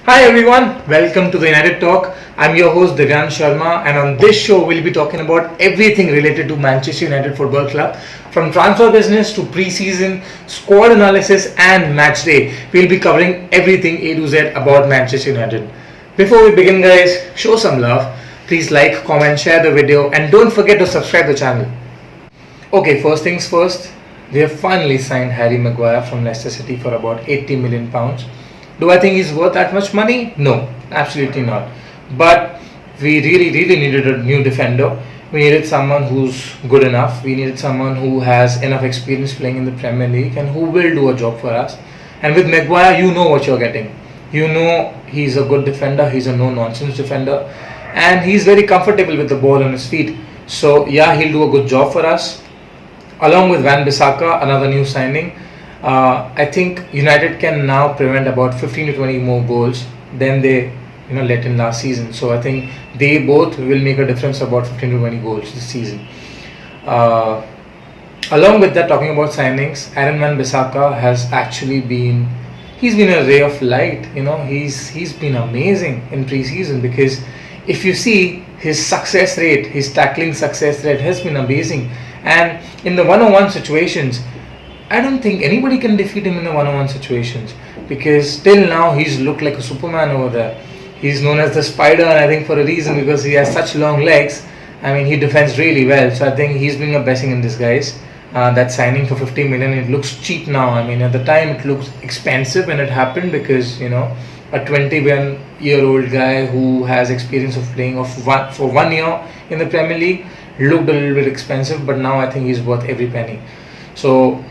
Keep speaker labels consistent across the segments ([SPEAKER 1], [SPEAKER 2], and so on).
[SPEAKER 1] Hi everyone, welcome to the United Talk. I'm your host Divyan Sharma, and on this show we'll be talking about everything related to Manchester United Football Club, from transfer business to pre-season, squad analysis and match day. We'll be covering everything A to Z about Manchester United. Before we begin guys, show some love. Please like, comment, share the video and don't forget to subscribe the channel. Okay, first things first, we have finally signed Harry Maguire from Leicester City for about 80 million pounds. Do I think he's worth that much money? No, absolutely not. But we really needed a new defender. We needed someone who's good enough. We needed someone who has enough experience playing in the Premier League and who will do a job for us. And with Maguire, you know what you're getting. You know he's a good defender, he's a no-nonsense defender, and he's very comfortable with the ball on his feet. So yeah, he'll do a good job for us. Along with Van Bissaka, another new signing. I think United can now prevent about 15 to 20 more goals than they let in last season. So I think they both will make a difference about 15 to 20 goals this season. Along with that, talking about signings, Aaron Van Bissaka has actually he's been a ray of light. He's been amazing in pre-season, because if you see his success rate, his tackling success rate has been amazing, and in the one-on-one situations, I don't think anybody can defeat him in the one-on-one situations, because till now he's looked like a Superman over there. He's known as the Spider, and I think for a reason, because he has such long legs. I mean, he defends really well, so I think he's been a blessing in disguise. That signing for 50 million, it looks cheap now. I mean, at the time it looked expensive when it happened, because a 21-year-old guy who has experience of playing for 1 year in the Premier League looked a little bit expensive, but now I think he's worth every penny. So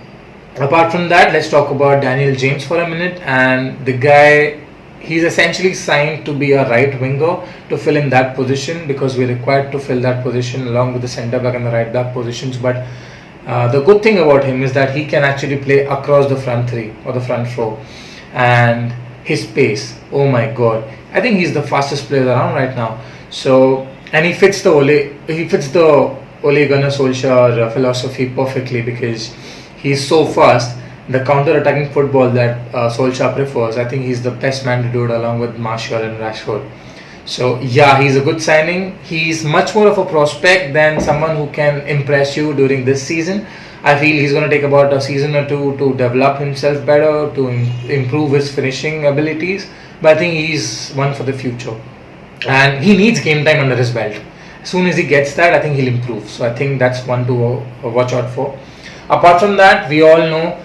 [SPEAKER 1] apart from that, let's talk about Daniel James for a minute. And the guy, he's essentially signed to be a right winger to fill in that position, because we're required to fill that position along with the centre back and the right back positions. But the good thing about him is that he can actually play across the front three or the front four, and his pace, oh my god, I think he's the fastest player around right now. So, and he fits the Ole Gunnar Solskjaer philosophy perfectly, because he's so fast. The counter-attacking football that Solskjaer prefers, I think he's the best man to do it, along with Martial and Rashford. So yeah, he's a good signing. He's much more of a prospect than someone who can impress you during this season. I feel he's going to take about a season or two to develop himself better, to improve his finishing abilities. But I think he's one for the future. And he needs game time under his belt. As soon as he gets that, I think he'll improve. So I think that's one to watch out for. Apart from that, we all know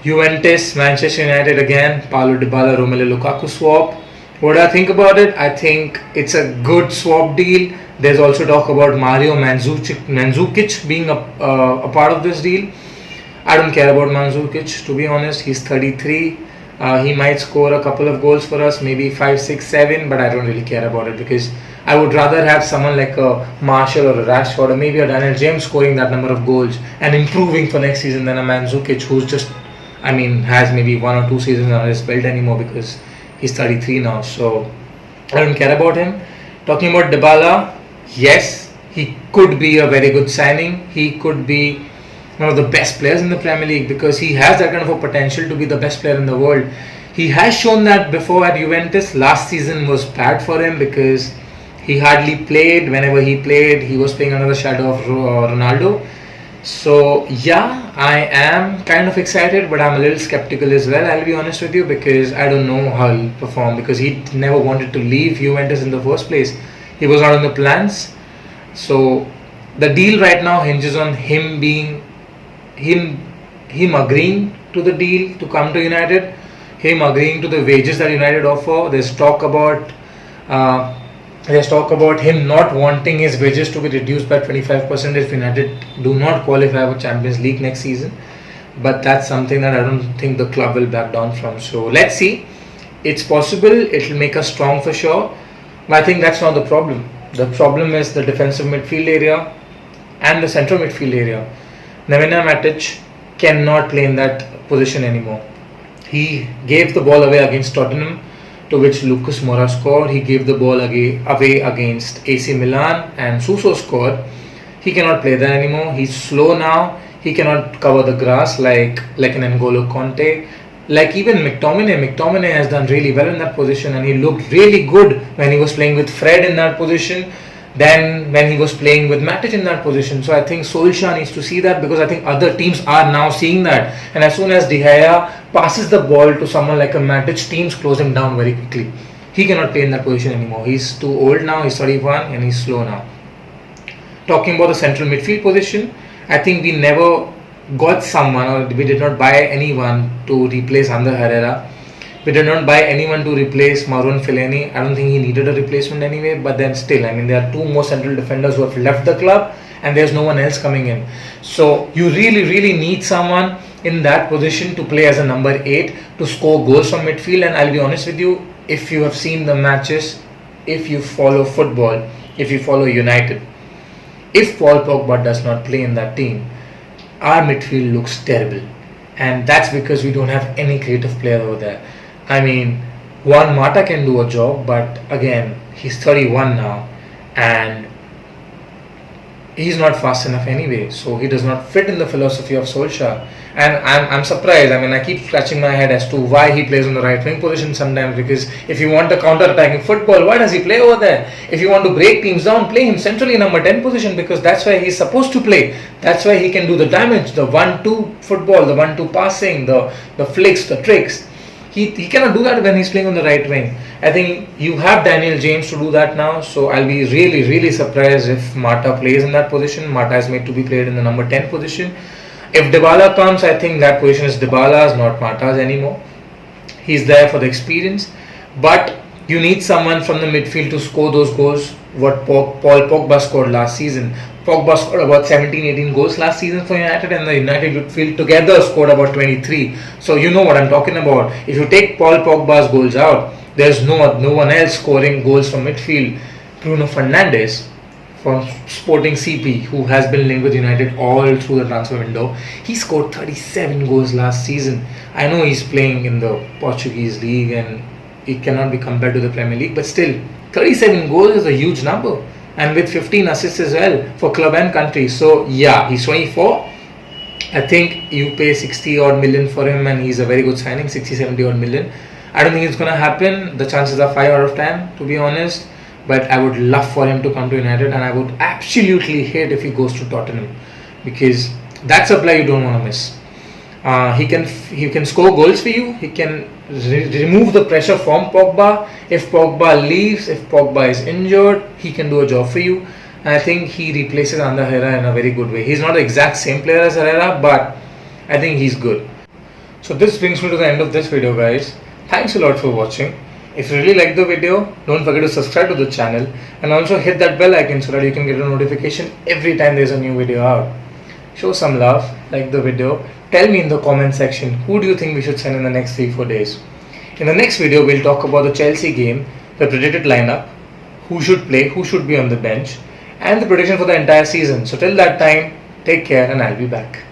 [SPEAKER 1] Juventus, Manchester United again, Paulo Dybala, Romelu Lukaku swap. What do I think about it? I think it's a good swap deal. There's also talk about Mario Mandzukic being a part of this deal. I don't care about Mandzukic, to be honest. He's 33. He might score a couple of goals for us, maybe 5, 6, 7, but I don't really care about it, because I would rather have someone like a Martial or a Rashford or maybe a Daniel James scoring that number of goals and improving for next season than a Mandzukic who's has maybe 1 or 2 seasons on his belt anymore, because he's 33 now. So I don't care about him. Talking about Dybala, yes, he could be a very good signing. He could be one of the best players in the Premier League, because he has that kind of a potential to be the best player in the world. He has shown that before at Juventus. Last season was bad for him, because he hardly played. Whenever he played, he was playing under the shadow of Ronaldo. So yeah, I am kind of excited, but I'm a little skeptical as well, I'll be honest with you, because I don't know how he'll perform, because he never wanted to leave Juventus in the first place. He was not on the plans. So the deal right now hinges on him agreeing to the deal to come to United, him agreeing to the wages that United offer. There's talk about him not wanting his wages to be reduced by 25% if United do not qualify for Champions League next season. But that's something that I don't think the club will back down from. So let's see. It's possible. It'll make us strong for sure. But I think that's not the problem. The problem is the defensive midfield area and the central midfield area. Nemanja Matic cannot play in that position anymore. He gave the ball away against Tottenham, to which Lucas Moura scored. He gave the ball away against AC Milan and Suso scored. He cannot play there anymore. He's slow now. He cannot cover the grass like an N'Golo Conte. Like even McTominay has done really well in that position, and he looked really good when he was playing with Fred in that position. Then when he was playing with Matic in that position. So I think Solskjaer needs to see that, because I think other teams are now seeing that. And as soon as De Gea passes the ball to someone like a Matic, teams close him down very quickly. He cannot play in that position anymore. He's too old now. He's 31 and he's slow now. Talking about the central midfield position, I think we never got someone, or we did not buy anyone to replace Ander Herrera. We did not buy anyone to replace Marouane Fellaini. I don't think he needed a replacement anyway, but then still, I mean, there are two more central defenders who have left the club and there's no one else coming in. So you really need someone in that position to play as a number 8 to score goals from midfield. And I'll be honest with you, if you have seen the matches, if you follow football, if you follow United, if Paul Pogba does not play in that team, our midfield looks terrible. And that's because we don't have any creative player over there. I mean, Juan Mata can do a job, but again, he's 31 now and he's not fast enough anyway, so he does not fit in the philosophy of Solskjaer. And I'm surprised. I mean, I keep scratching my head as to why he plays on the right wing position sometimes, because if you want a counter-attacking football, why does he play over there? If you want to break teams down, play him centrally in number 10 position, because that's where he's supposed to play. That's why he can do the damage, the 1-2 football, the 1-2 passing, the flicks, the tricks. He cannot do that when he's playing on the right wing. I think you have Daniel James to do that now, so I'll be really surprised if Mata plays in that position. Mata is made to be played in the number 10 position. If Dybala comes, I think that position is Dybala's, not Mata's anymore. He's there for the experience, but you need someone from the midfield to score those goals what Paul Pogba scored last season. Pogba scored about 17-18 goals last season for United, and the United midfield together scored about 23. So you know what I'm talking about. If you take Paul Pogba's goals out, there's no one else scoring goals from midfield. Bruno Fernandes from Sporting CP, who has been linked with United all through the transfer window, he scored 37 goals last season. I know he's playing in the Portuguese league and it cannot be compared to the Premier League, but still 37 goals is a huge number, and with 15 assists as well for club and country. So yeah, he's 24. I think you pay 60 odd million for him and he's a very good signing, 60-70 odd million. I don't think it's going to happen. The chances are 5 out of 10, to be honest. But I would love for him to come to United, and I would absolutely hate if he goes to Tottenham, because that's a player you don't want to miss. He can score goals for you. He can remove the pressure from Pogba. If Pogba leaves, if Pogba is injured, he can do a job for you. And I think he replaces Ander Herrera in a very good way. He's not the exact same player as Herrera, but I think he's good. So this brings me to the end of this video, guys. Thanks a lot for watching. If you really like the video, don't forget to subscribe to the channel and also hit that bell icon so that you can get a notification every time there's a new video out. Show some love, like the video. Tell me in the comment section, who do you think we should send in the next 3-4 days. In the next video, we'll talk about the Chelsea game, the predicted lineup, who should play, who should be on the bench, and the prediction for the entire season. So till that time, take care and I'll be back.